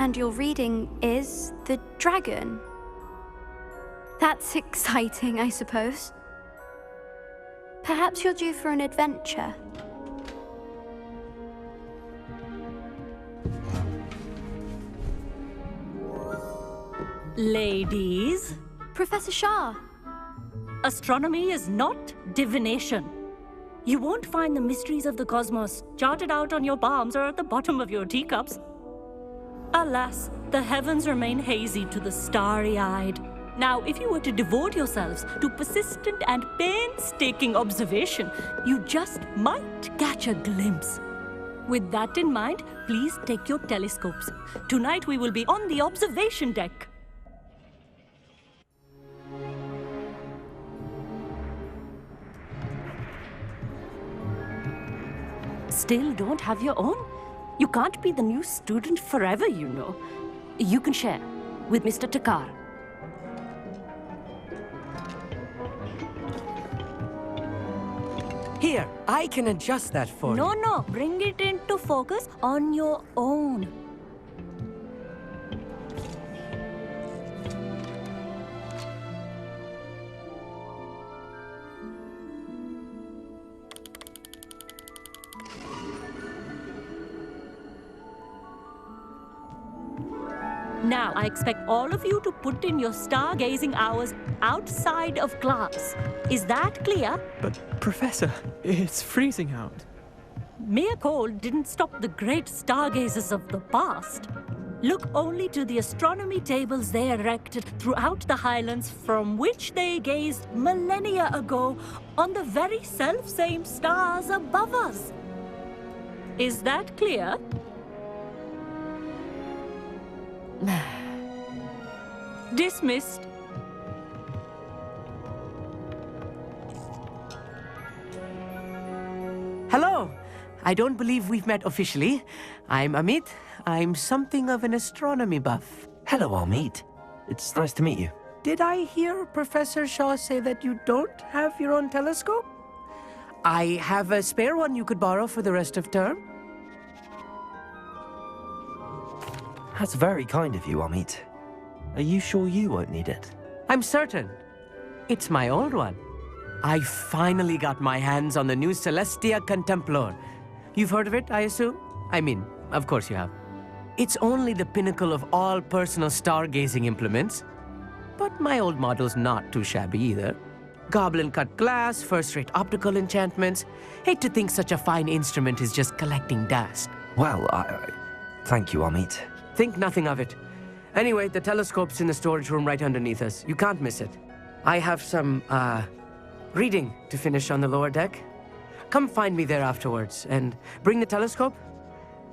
And your reading is the dragon. That's exciting, I suppose. Perhaps you're due for an adventure. Ladies, Professor Shah. astronomy is not divination. You won't find the mysteries of the cosmos charted out on your palms or at the bottom of your teacups. Alas, the heavens remain hazy to the starry-eyed. Now, if you were to devote yourselves to persistent and painstaking observation, you just might catch a glimpse. With that in mind, please take your telescopes. Tonight we will be on the observation deck. Still don't have your own? You can't be the new student forever, you know. You can share with Mr. Takar. Here, I can adjust that for you. No, bring it into focus on your own. Now, I expect all of you to put in your stargazing hours outside of class. Is that clear? But, Professor, it's freezing out. Mere cold didn't stop the great stargazers of the past. Look only to the astronomy tables they erected throughout the highlands from which they gazed millennia ago on the very self-same stars above us. Is that clear? Dismissed. Hello. I don't believe we've met officially. I'm Amit. I'm something of an astronomy buff. Hello, Amit. It's nice to meet you. Did I hear Professor Shaw say that you don't have your own telescope? I have a spare one you could borrow for the rest of term. That's very kind of you, Amit. Are you sure you won't need it? I'm certain. It's my old one. I finally got my hands on the new Celestia Contemplor. You've heard of it, I assume? I mean, of course you have. It's only the pinnacle of all personal stargazing implements. But my old model's not too shabby either. Goblin-cut glass, first-rate optical enchantments. Hate to think such a fine instrument is just collecting dust. Well, thank you, Amit. Think nothing of it. Anyway, the telescope's in the storage room right underneath us. You can't miss it. I have some, reading to finish on the lower deck. Come find me there afterwards, and bring the telescope.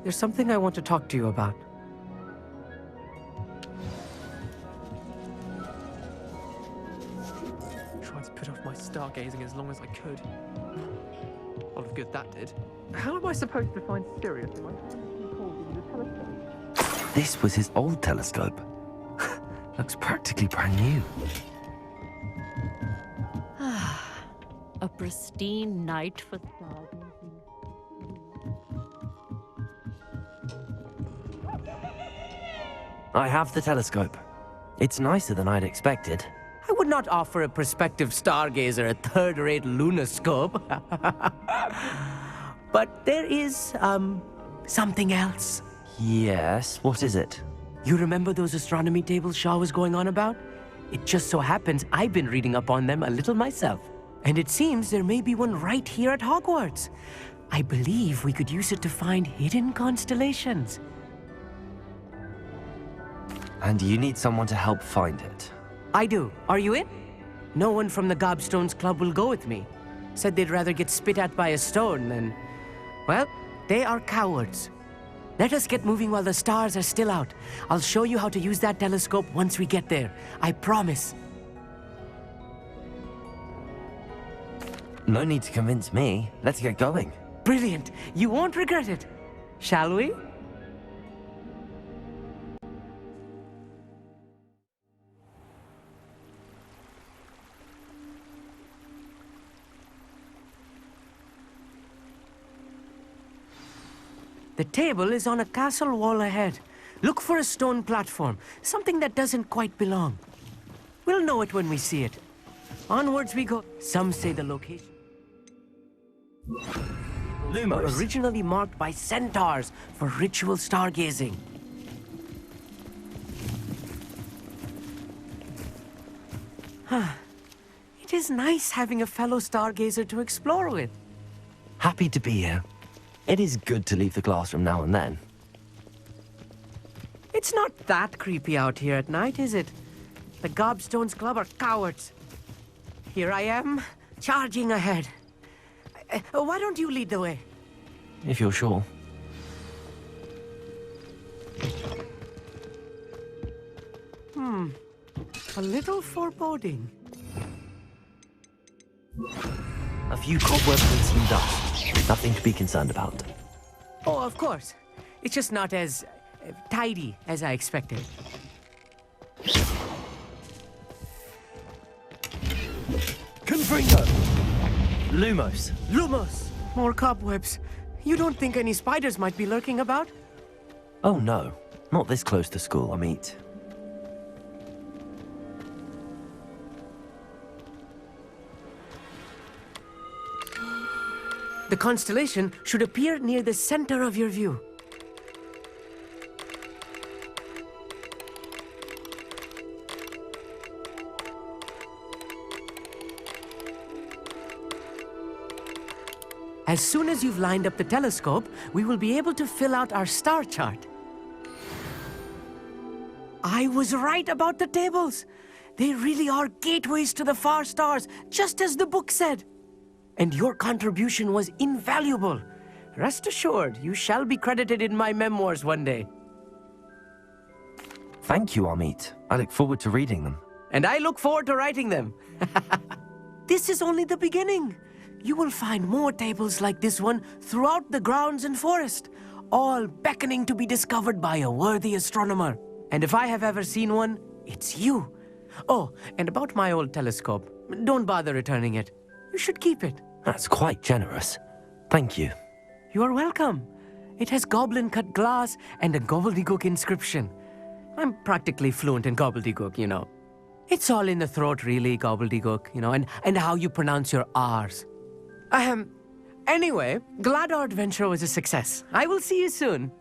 There's something I want to talk to you about. Tried to put off my stargazing as long as I could. A lot of good that did. How am I supposed to find Sirius if I can't call using the telescope? This was his old telescope. Looks practically brand new. A pristine night for stargazing. I have the telescope. It's nicer than I'd expected. I would not offer a prospective stargazer a third-rate lunoscope. But there is, something else. Yes, what is it? You remember those astronomy tables Shaw was going on about? It just so happens I've been reading up on them a little myself. And it seems there may be one right here at Hogwarts. I believe we could use it to find hidden constellations. And you need someone to help find it. I do. Are you in? No one from the Gobstones Club will go with me. Said they'd rather get spit at by a stone than... Well, they are cowards. Let us get moving while the stars are still out. I'll show you how to use that telescope once we get there. I promise. No need to convince me. Let's get going. Brilliant. You won't regret it. Shall we? The table is on a castle wall ahead. Look for a stone platform, something that doesn't quite belong. We'll know it when we see it. Onwards we go. Some say the location were Lumos. originally marked by centaurs for ritual stargazing. It is nice having a fellow stargazer to explore with. Happy to be here. It is good to leave the classroom now and then. It's not that creepy out here at night, is it? The Gobstones Club are cowards. Here I am, charging ahead. Why don't you lead the way? If you're sure. A little foreboding. A few cobwebs and some dust. Nothing to be concerned about. Oh, of course. It's just not as tidy as I expected. Confringo! Lumos. Lumos! More cobwebs. You don't think any spiders might be lurking about? Oh no, not this close to school, Amit. The constellation should appear near the center of your view. As soon as you've lined up the telescope, we will be able to fill out our star chart. I was right about the tables. They really are gateways to the far stars, just as the book said. And your contribution was invaluable. Rest assured, you shall be credited in my memoirs one day. Thank you, Amit. I look forward to reading them. And I look forward to writing them. This is only the beginning. You will find more tables like this one throughout the grounds and forest, all beckoning to be discovered by a worthy astronomer. And if I have ever seen one, it's you. Oh, and about my old telescope, don't bother returning it. You should keep it. That's quite generous. Thank you. You are welcome. It has goblin-cut glass and a gobbledygook inscription. I'm practically fluent in gobbledygook, you know. It's all in the throat, really, gobbledygook, you know, and how you pronounce your R's. Anyway, glad our adventure was a success. I will see you soon.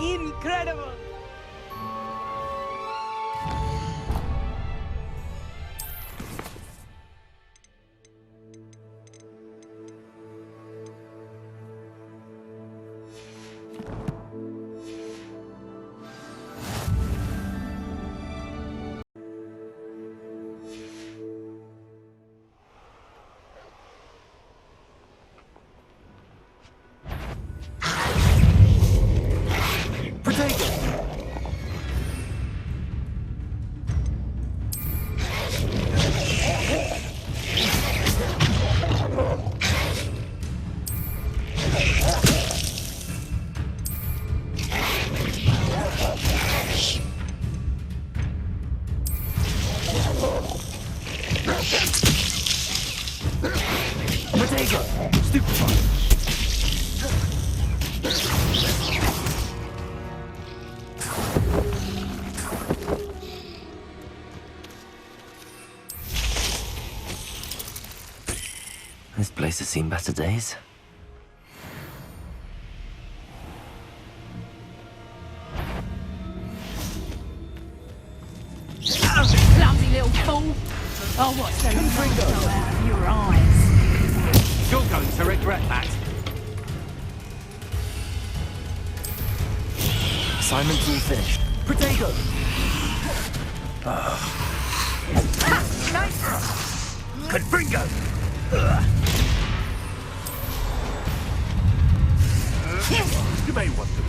Incredible! This place has seen better days. Clumsy little fool! Oh, what's the go out of your eyes? You're going to regret that. Assignment's all finished. Potato! Confringo! You may want to.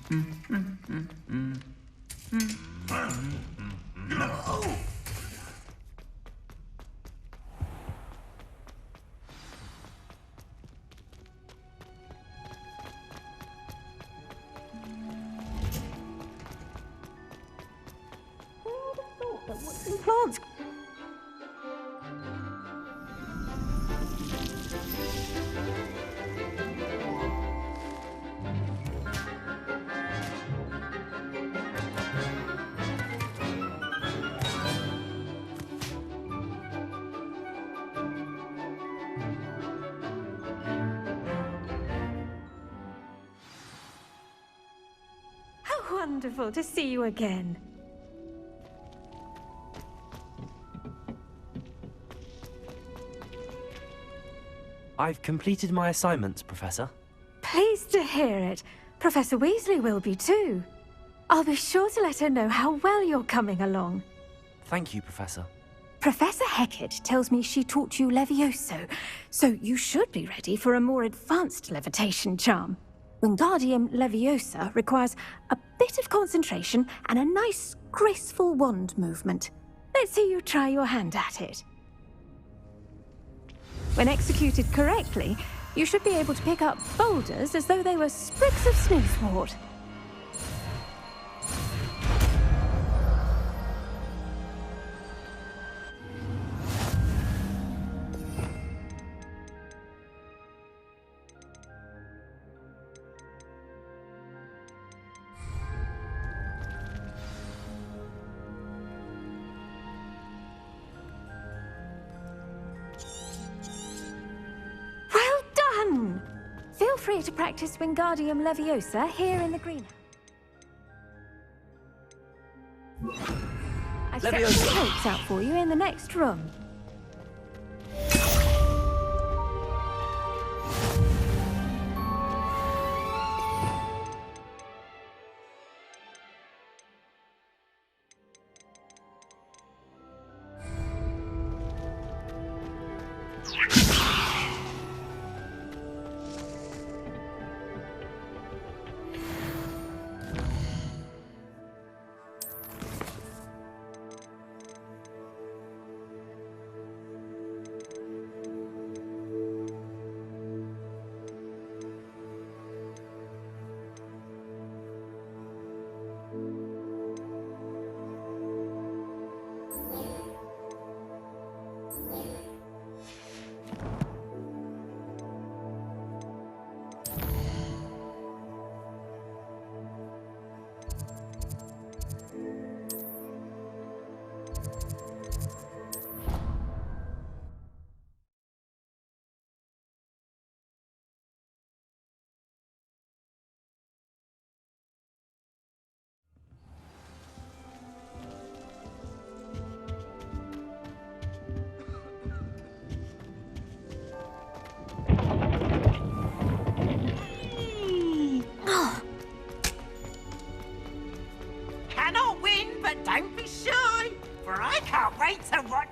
Plants. How wonderful to see you again. I've completed my assignments, Professor. Pleased to hear it. Professor Weasley will be too. I'll be sure to let her know how well you're coming along. Thank you, Professor. Professor Hecat tells me she taught you Levioso, so you should be ready for a more advanced levitation charm. Wingardium Leviosa requires a bit of concentration and a nice, graceful wand movement. Let's see you try your hand at it. When executed correctly, you should be able to pick up boulders as though they were sprigs of sneezewort. Feel free to practice Wingardium Leviosa here in the greenhouse. I've set some cakes out for you in the next room. Cannot win, but don't be shy, for I can't wait to watch.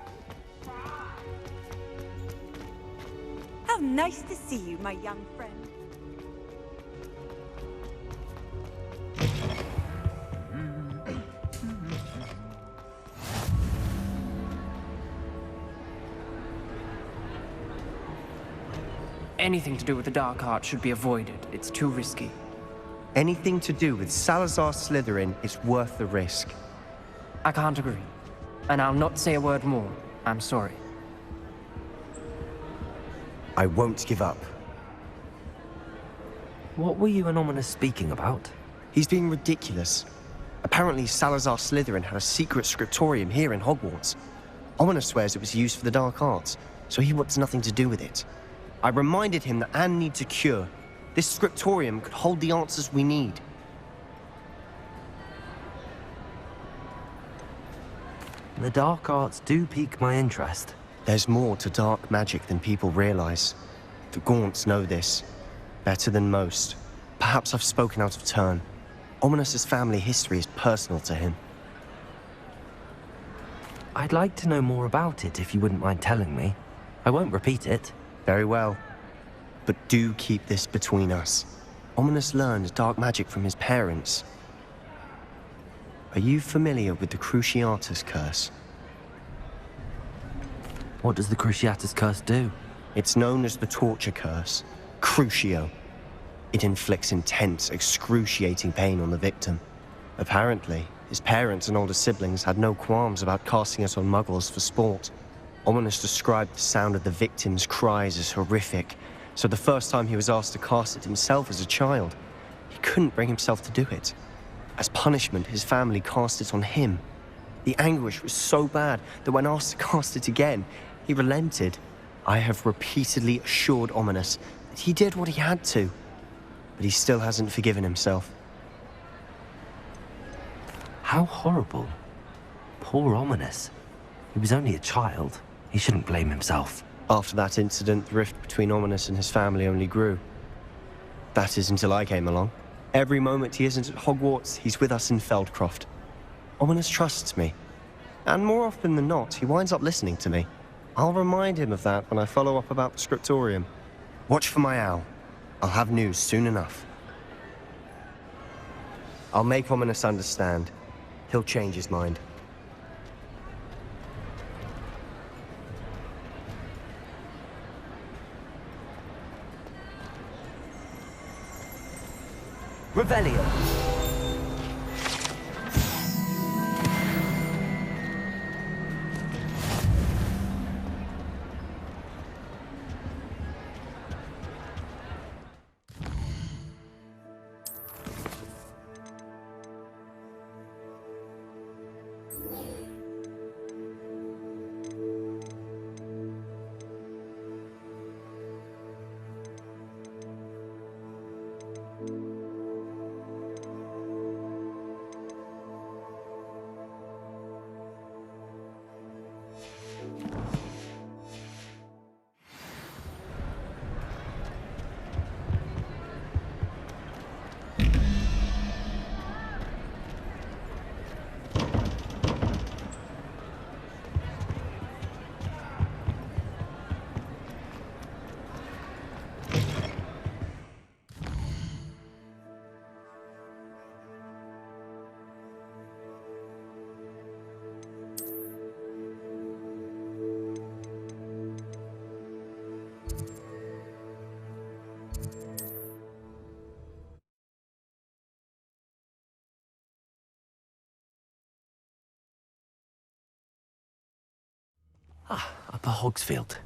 How nice to see you, my young friend. Anything to do with the dark arts should be avoided. It's too risky. Anything to do with Salazar Slytherin is worth the risk. I can't agree. And I'll not say a word more. I'm sorry. I won't give up. What were you and Ominous speaking about? He's being ridiculous. Apparently Salazar Slytherin had a secret scriptorium here in Hogwarts. Ominous swears it was used for the dark arts, so he wants nothing to do with it. I reminded him that Anne needs a cure. This scriptorium could hold the answers we need. The dark arts do pique my interest. There's more to dark magic than people realize. The Gaunts know this. Better than most. Perhaps I've spoken out of turn. Ominous's family history is personal to him. I'd like to know more about it if you wouldn't mind telling me. I won't repeat it. Very well. But do keep this between us. Ominous learned dark magic from his parents. Are you familiar with the Cruciatus Curse? What does the Cruciatus Curse do? It's known as the Torture Curse, Crucio. It inflicts intense, excruciating pain on the victim. Apparently, his parents and older siblings had no qualms about casting it on muggles for sport. Ominous described the sound of the victim's cries as horrific, so the first time he was asked to cast it himself as a child, he couldn't bring himself to do it. As punishment, his family cast it on him. The anguish was so bad that when asked to cast it again, he relented. I have repeatedly assured Ominous that he did what he had to, but he still hasn't forgiven himself. How horrible. Poor Ominous. He was only a child. He shouldn't blame himself. After that incident, the rift between Ominous and his family only grew. That is until I came along. Every moment he isn't at Hogwarts, he's with us in Feldcroft. Ominous trusts me. And more often than not, he winds up listening to me. I'll remind him of that when I follow up about the scriptorium. Watch for my owl. I'll have news soon enough. I'll make Ominous understand. He'll change his mind. Revelio. Upper Hogsfield.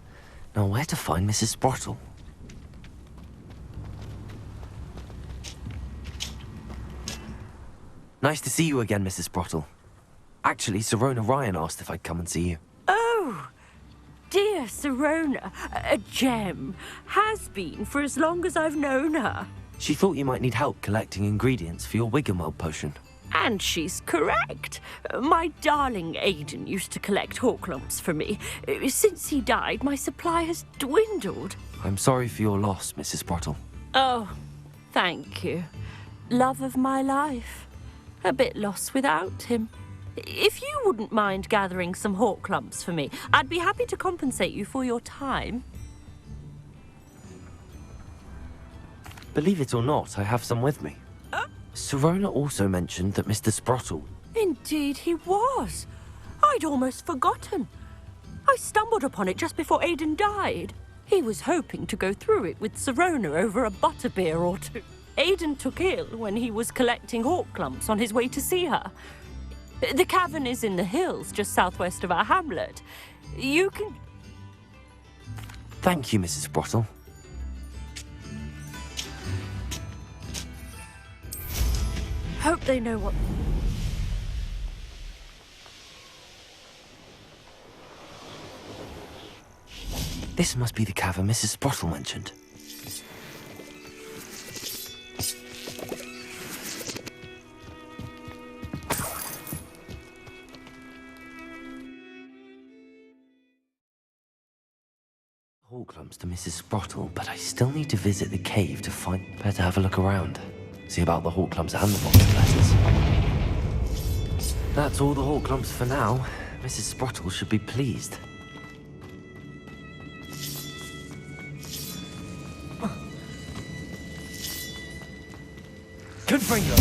Now where to find Mrs. Sprottle? Nice to see you again, Mrs. Sprottle. Actually, Sirona Ryan asked if I'd come and see you. Oh, dear Sirona, a gem. Has been for as long as I've known her. She thought you might need help collecting ingredients for your Wiggenweld potion. And she's correct. My darling Aidan used to collect Horklumps for me. Since he died, my supply has dwindled. I'm sorry for your loss, Mrs. Sprottle. Oh, thank you. Love of my life. A bit lost without him. If you wouldn't mind gathering some Horklumps for me, I'd be happy to compensate you for your time. Believe it or not, I have some with me. Sirona also mentioned that Mr. Sprottle... Indeed he was. I'd almost forgotten. I stumbled upon it just before Aidan died. He was hoping to go through it with Sirona over a butterbeer or two. Aidan took ill when he was collecting Horklumps on his way to see her. The cavern is in the hills just southwest of our hamlet. You can... Thank you, Mrs. Sprottle. Hope they know what... This must be the cavern Mrs. Sprottle mentioned. Horklumps to Mrs. Sprottle, but I still need to visit the cave to find... Better have a look around. See about the Horklumps and the box of letters. That's all the Horklumps for now. Mrs. Sprottle should be pleased. Confringo!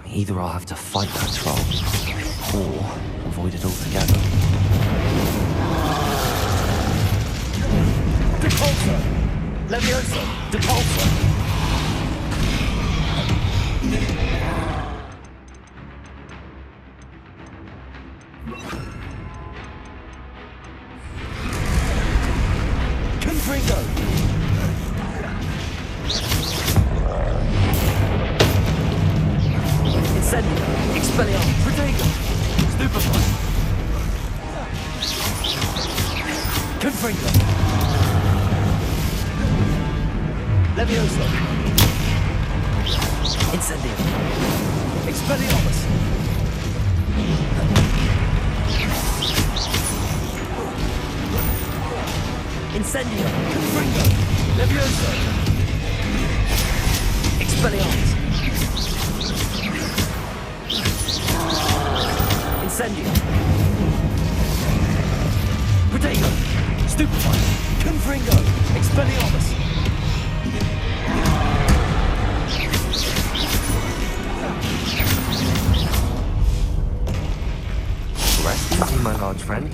Either I'll have to fight that troll, or avoid it altogether. Depulso! Levioso! Depulso! Confringo! Incendio! Expelliarmus! Protego! Stupefy! Confringo! Levioso! Incendio! Expelliarmus! Incendio! Confringo! Levioso! Expelliarmus! Incendio! Protego! Stupefy! Confringo! Expelliarmus! Rest easy, my large friend.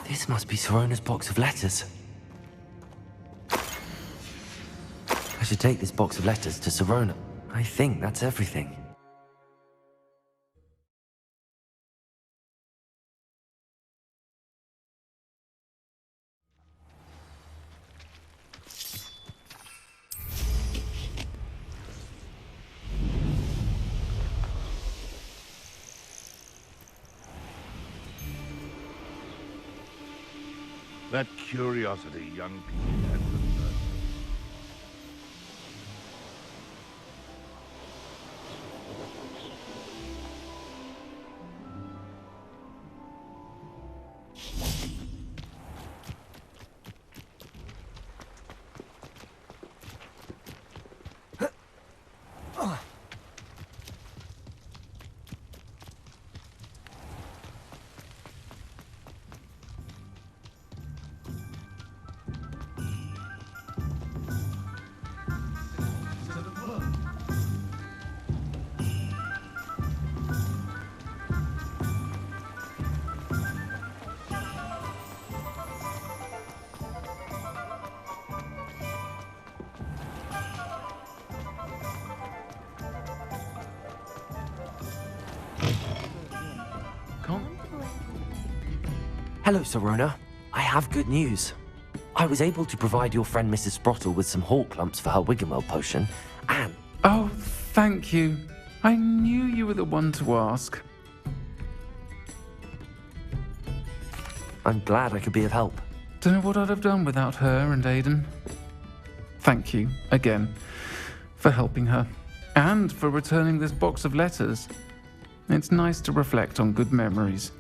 This must be Sorona's box of letters. I should take this box of letters to Sorona. I think that's everything. That curiosity young people had with her. Hello, Sorona. I have good news. I was able to provide your friend Mrs. Sprottle with some hawk lumps for her Wiggenweld potion, and... Oh, thank you. I knew you were the one to ask. I'm glad I could be of help. Don't know what I'd have done without her and Aiden. Thank you, again, for helping her, and for returning this box of letters. It's nice to reflect on good memories.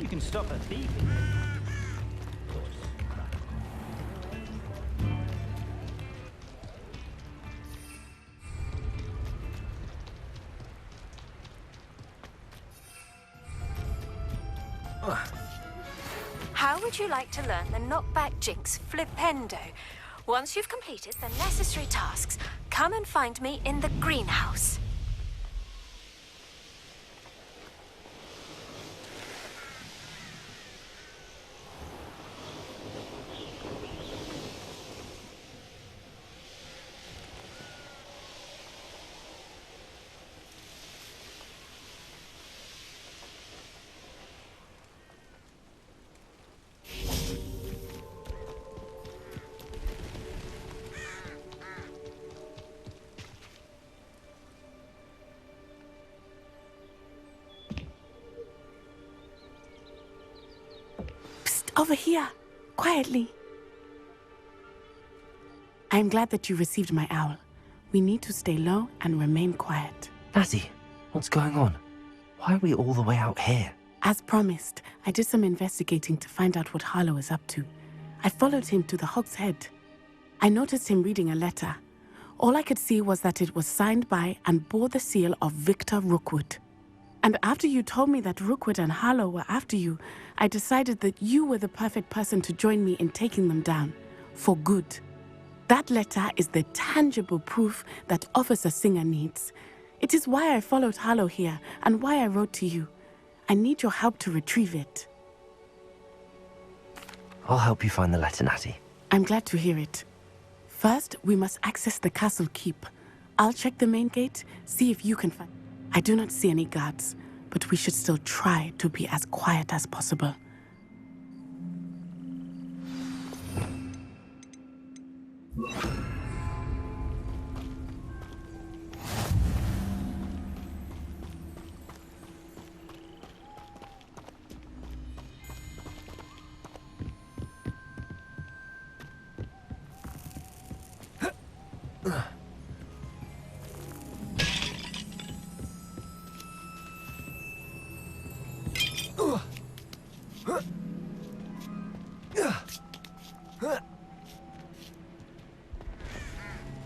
You can stop her thieving. would you like to learn the knockback jinx flipendo? Once you've completed the necessary tasks, come and find me in the greenhouse. Over here, quietly. I am glad that you received my owl. We need to stay low and remain quiet. Natty, what's going on? Why are we all the way out here? As promised, I did some investigating to find out what Harlow is up to. I followed him to the Hog's Head. I noticed him reading a letter. All I could see was that it was signed by and bore the seal of Victor Rookwood. And after you told me that Rookwood and Harlow were after you, I decided that you were the perfect person to join me in taking them down. For good. That letter is the tangible proof that Officer Singer needs. It is why I followed Harlow here, and why I wrote to you. I need your help to retrieve it. I'll help you find the letter, Natty. I'm glad to hear it. First, we must access the castle keep. I'll check the main gate, see if you can find... I do not see any guards, but we should still try to be as quiet as possible.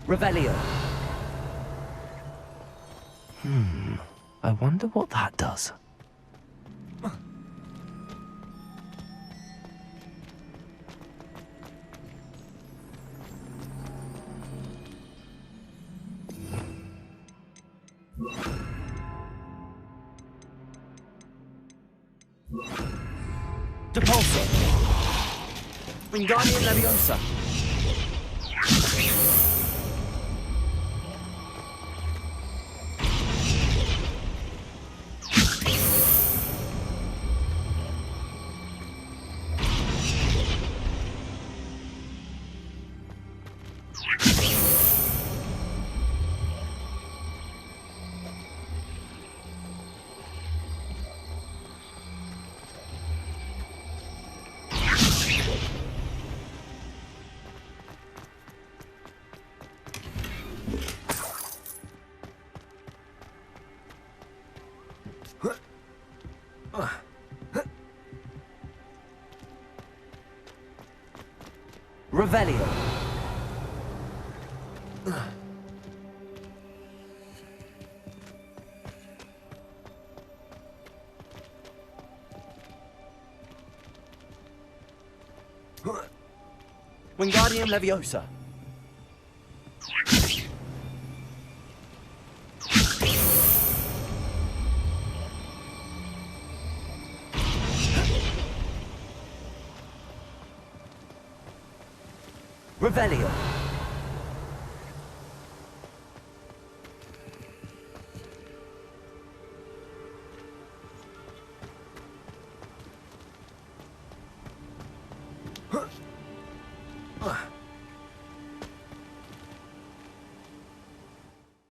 Revelio. I wonder what that does. Depulso. Wingardium Leviosa. Revelio. Wingardium Leviosa. Revelio.